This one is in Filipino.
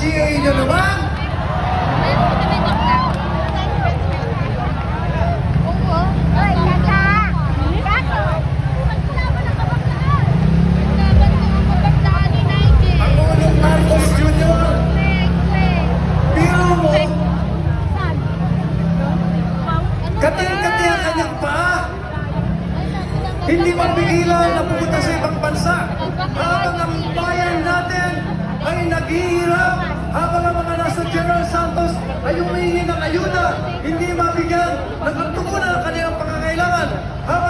GA nyo naman. Pangulong Marcos Jr. Biro mo, kating-kati ang kanyang paa. Hindi mapigilan na pumunta sa ibang bansa. Habang ang bayan natin ay naghihirap, habang ang mga nasa General Santos ay humihingi ng ayuda, hindi mabigyan ng